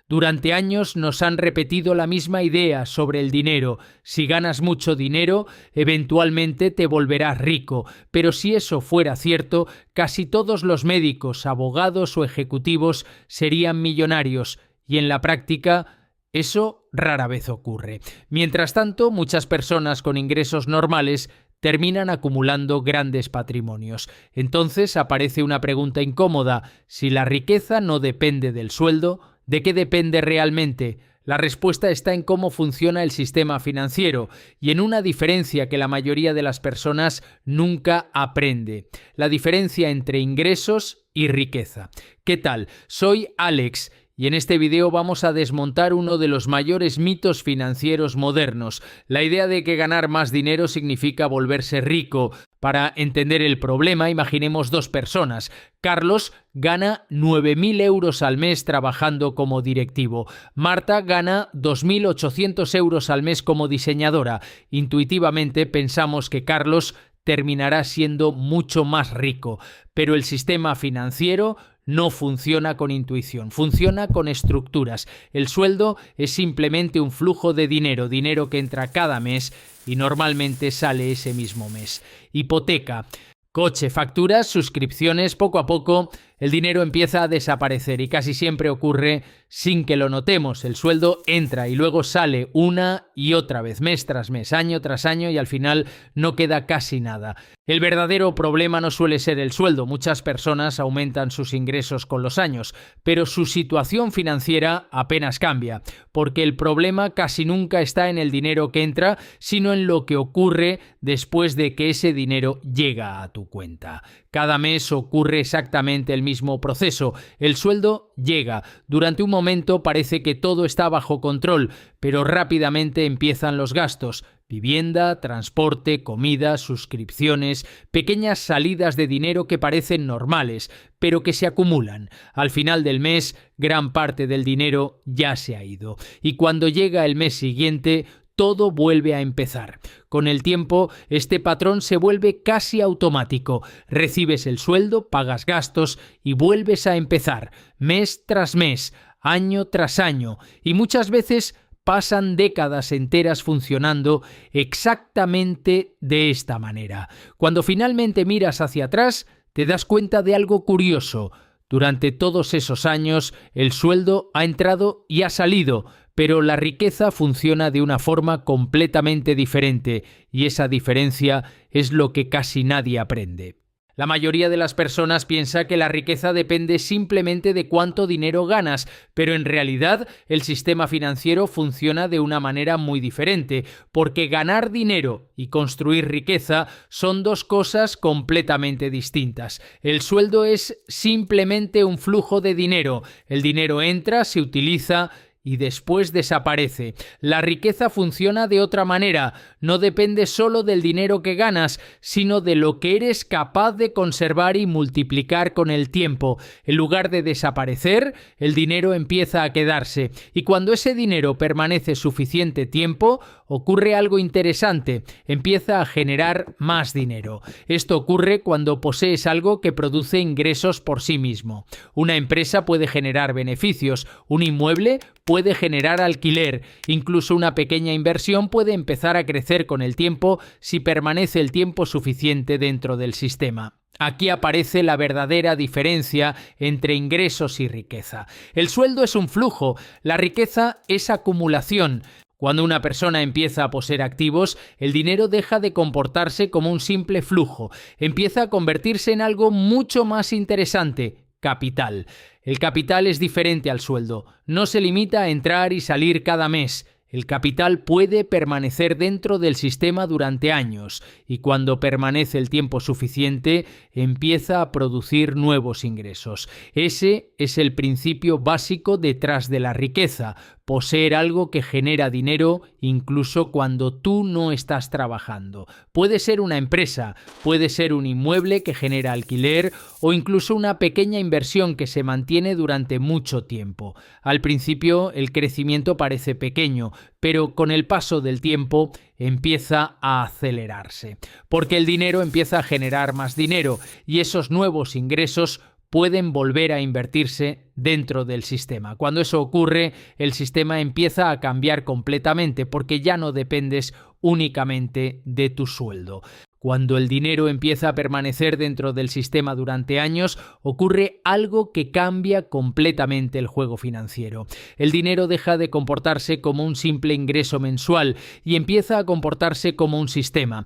Durante años nos han repetido la misma idea sobre el dinero. Si ganas mucho dinero, eventualmente te volverás rico. Pero si eso fuera cierto, casi todos los médicos, abogados o ejecutivos serían millonarios. Y en la práctica, eso rara vez ocurre. Mientras tanto, muchas personas con ingresos normales terminan acumulando grandes patrimonios. Entonces aparece una pregunta incómoda. Si la riqueza no depende del sueldo, ¿de qué depende realmente? La respuesta está en cómo funciona el sistema financiero y en una diferencia que la mayoría de las personas nunca aprende: la diferencia entre ingresos y riqueza. ¿Qué tal? Soy Alex. Y en este video vamos a desmontar uno de los mayores mitos financieros modernos, la idea de que ganar más dinero significa volverse rico. Para entender el problema, imaginemos dos personas. Carlos gana 9.000 euros al mes trabajando como directivo. Marta gana 2.800 euros al mes como diseñadora. Intuitivamente pensamos que Carlos terminará siendo mucho más rico, pero el sistema financiero no funciona con intuición, funciona con estructuras. El sueldo es simplemente un flujo de dinero, dinero que entra cada mes y normalmente sale ese mismo mes. Hipoteca, coche, facturas, suscripciones, poco a poco el dinero empieza a desaparecer y casi siempre ocurre sin que lo notemos. El sueldo entra y luego sale una y otra vez, mes tras mes, año tras año, y al final no queda casi nada. El verdadero problema no suele ser el sueldo. Muchas personas aumentan sus ingresos con los años, pero su situación financiera apenas cambia, porque el problema casi nunca está en el dinero que entra, sino en lo que ocurre después de que ese dinero llega a tu cuenta. Cada mes ocurre exactamente el mismo proceso. El sueldo llega. Durante un momento parece que todo está bajo control, pero rápidamente empiezan los gastos. Vivienda, transporte, comida, suscripciones, pequeñas salidas de dinero que parecen normales, pero que se acumulan. Al final del mes, gran parte del dinero ya se ha ido. Y cuando llega el mes siguiente, todo vuelve a empezar. Con el tiempo, este patrón se vuelve casi automático. Recibes el sueldo, pagas gastos y vuelves a empezar, mes tras mes, año tras año, y muchas veces pasan décadas enteras funcionando exactamente de esta manera. Cuando finalmente miras hacia atrás, te das cuenta de algo curioso. Durante todos esos años, el sueldo ha entrado y ha salido, pero la riqueza funciona de una forma completamente diferente, y esa diferencia es lo que casi nadie aprende. La mayoría de las personas piensa que la riqueza depende simplemente de cuánto dinero ganas, pero en realidad el sistema financiero funciona de una manera muy diferente, porque ganar dinero y construir riqueza son dos cosas completamente distintas. El sueldo es simplemente un flujo de dinero. El dinero entra, se utiliza y después desaparece. La riqueza funciona de otra manera. No depende solo del dinero que ganas, sino de lo que eres capaz de conservar y multiplicar con el tiempo. En lugar de desaparecer, el dinero empieza a quedarse. Y cuando ese dinero permanece suficiente tiempo, ocurre algo interesante. Empieza a generar más dinero. Esto ocurre cuando posees algo que produce ingresos por sí mismo. Una empresa puede generar beneficios. Un inmueble puede generar alquiler. Incluso una pequeña inversión puede empezar a crecer con el tiempo si permanece el tiempo suficiente dentro del sistema. Aquí aparece la verdadera diferencia entre ingresos y riqueza. El sueldo es un flujo, la riqueza es acumulación. Cuando una persona empieza a poseer activos, el dinero deja de comportarse como un simple flujo, empieza a convertirse en algo mucho más interesante: capital. El capital es diferente al sueldo, no se limita a entrar y salir cada mes. El capital puede permanecer dentro del sistema durante años y cuando permanece el tiempo suficiente empieza a producir nuevos ingresos. Ese es el principio básico detrás de la riqueza: poseer algo que genera dinero incluso cuando tú no estás trabajando. Puede ser una empresa, puede ser un inmueble que genera alquiler o incluso una pequeña inversión que se mantiene durante mucho tiempo. Al principio el crecimiento parece pequeño, pero con el paso del tiempo empieza a acelerarse, porque el dinero empieza a generar más dinero y esos nuevos ingresos pueden volver a invertirse dentro del sistema. Cuando eso ocurre, el sistema empieza a cambiar completamente porque ya no dependes únicamente de tu sueldo. Cuando el dinero empieza a permanecer dentro del sistema durante años, ocurre algo que cambia completamente el juego financiero. El dinero deja de comportarse como un simple ingreso mensual y empieza a comportarse como un sistema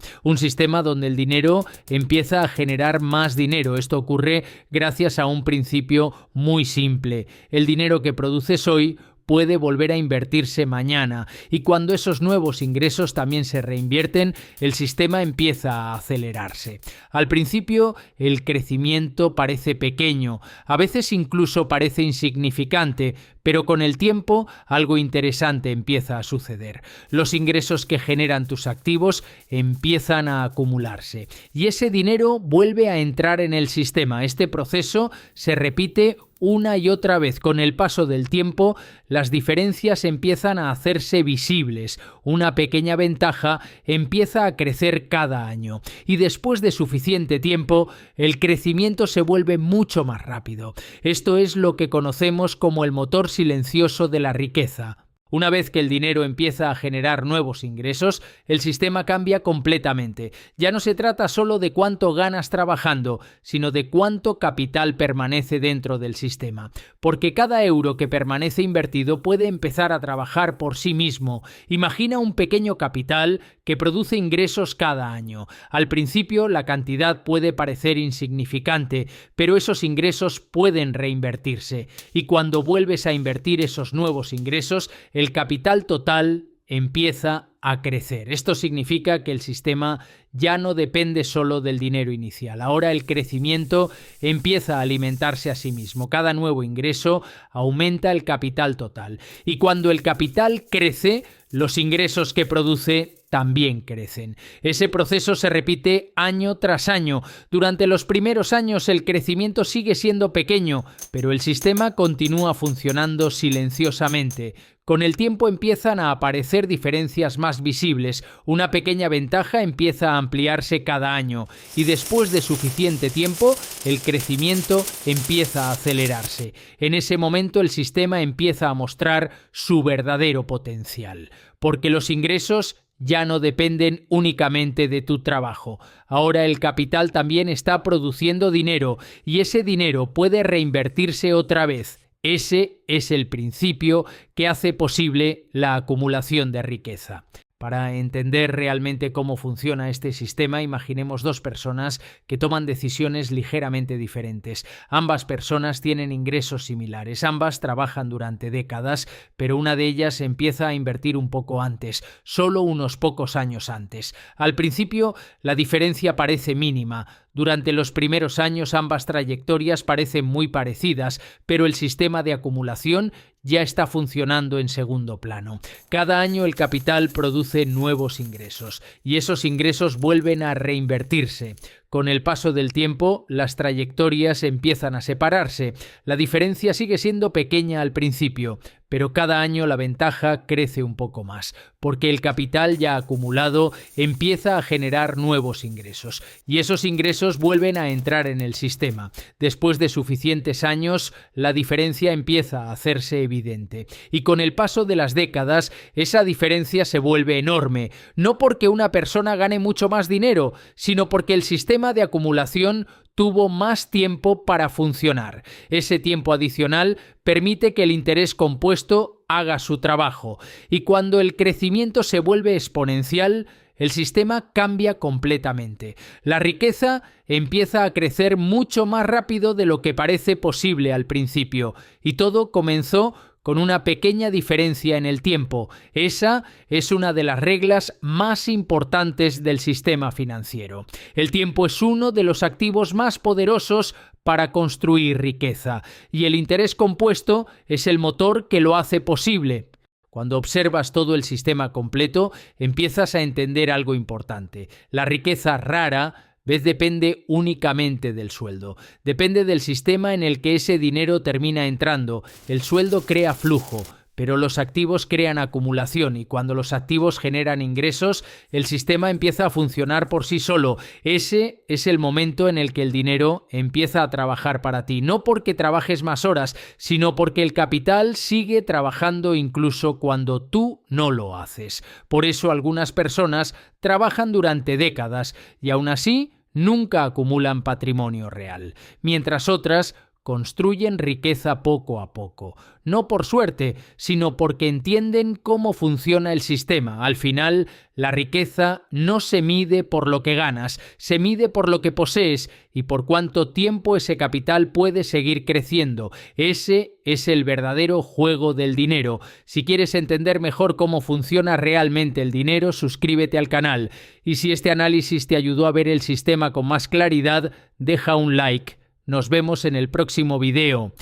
donde el dinero empieza a generar más dinero. Esto ocurre gracias a un principio muy simple. El dinero que produces hoy puede volver a invertirse mañana, y cuando esos nuevos ingresos también se reinvierten, el sistema empieza a acelerarse. Al principio, el crecimiento parece pequeño, a veces incluso parece insignificante, pero con el tiempo algo interesante empieza a suceder. Los ingresos que generan tus activos empiezan a acumularse y ese dinero vuelve a entrar en el sistema. Este proceso se repite una y otra vez. Con el paso del tiempo, las diferencias empiezan a hacerse visibles. Una pequeña ventaja empieza a crecer cada año y después de suficiente tiempo, el crecimiento se vuelve mucho más rápido. Esto es lo que conocemos como el motor silencioso de la riqueza. Una vez que el dinero empieza a generar nuevos ingresos, el sistema cambia completamente. Ya no se trata solo de cuánto ganas trabajando, sino de cuánto capital permanece dentro del sistema. Porque cada euro que permanece invertido puede empezar a trabajar por sí mismo. Imagina un pequeño capital que produce ingresos cada año. Al principio la cantidad puede parecer insignificante, pero esos ingresos pueden reinvertirse. Y cuando vuelves a invertir esos nuevos ingresos, el capital total empieza a crecer. Esto significa que el sistema ya no depende solo del dinero inicial. Ahora el crecimiento empieza a alimentarse a sí mismo. Cada nuevo ingreso aumenta el capital total. Y cuando el capital crece, los ingresos que produce también crecen. Ese proceso se repite año tras año. Durante los primeros años el crecimiento sigue siendo pequeño, pero el sistema continúa funcionando silenciosamente. Con el tiempo empiezan a aparecer diferencias más visibles. Una pequeña ventaja empieza a ampliarse cada año y después de suficiente tiempo el crecimiento empieza a acelerarse. En ese momento el sistema empieza a mostrar su verdadero potencial, porque los ingresos ya no dependen únicamente de tu trabajo. Ahora el capital también está produciendo dinero y ese dinero puede reinvertirse otra vez. Ese es el principio que hace posible la acumulación de riqueza. Para entender realmente cómo funciona este sistema, imaginemos dos personas que toman decisiones ligeramente diferentes. Ambas personas tienen ingresos similares, ambas trabajan durante décadas, pero una de ellas empieza a invertir un poco antes, solo unos pocos años antes. Al principio, la diferencia parece mínima. Durante los primeros años ambas trayectorias parecen muy parecidas, pero el sistema de acumulación ya está funcionando en segundo plano. Cada año el capital produce nuevos ingresos y esos ingresos vuelven a reinvertirse. Con el paso del tiempo, las trayectorias empiezan a separarse. La diferencia sigue siendo pequeña al principio, pero cada año la ventaja crece un poco más, porque el capital ya acumulado empieza a generar nuevos ingresos, y esos ingresos vuelven a entrar en el sistema. Después de suficientes años, la diferencia empieza a hacerse evidente, y con el paso de las décadas, esa diferencia se vuelve enorme, no porque una persona gane mucho más dinero, sino porque el sistema de acumulación tuvo más tiempo para funcionar. Ese tiempo adicional permite que el interés compuesto haga su trabajo, y cuando el crecimiento se vuelve exponencial, el sistema cambia completamente. La riqueza empieza a crecer mucho más rápido de lo que parece posible al principio, y todo comenzó con una pequeña diferencia en el tiempo. Esa es una de las reglas más importantes del sistema financiero. El tiempo es uno de los activos más poderosos para construir riqueza, y el interés compuesto es el motor que lo hace posible. Cuando observas todo el sistema completo, empiezas a entender algo importante. La riqueza rara depende únicamente del sueldo. Depende del sistema en el que ese dinero termina entrando. El sueldo crea flujo, pero los activos crean acumulación y cuando los activos generan ingresos, el sistema empieza a funcionar por sí solo. Ese es el momento en el que el dinero empieza a trabajar para ti, no porque trabajes más horas, sino porque el capital sigue trabajando incluso cuando tú no lo haces. Por eso algunas personas trabajan durante décadas y aún así nunca acumulan patrimonio real, mientras otras construyen riqueza poco a poco, no por suerte, sino porque entienden cómo funciona el sistema. Al final, la riqueza no se mide por lo que ganas, se mide por lo que posees y por cuánto tiempo ese capital puede seguir creciendo. Ese es el verdadero juego del dinero. Si quieres entender mejor cómo funciona realmente el dinero, suscríbete al canal. Y si este análisis te ayudó a ver el sistema con más claridad, deja un like. Nos vemos en el próximo video.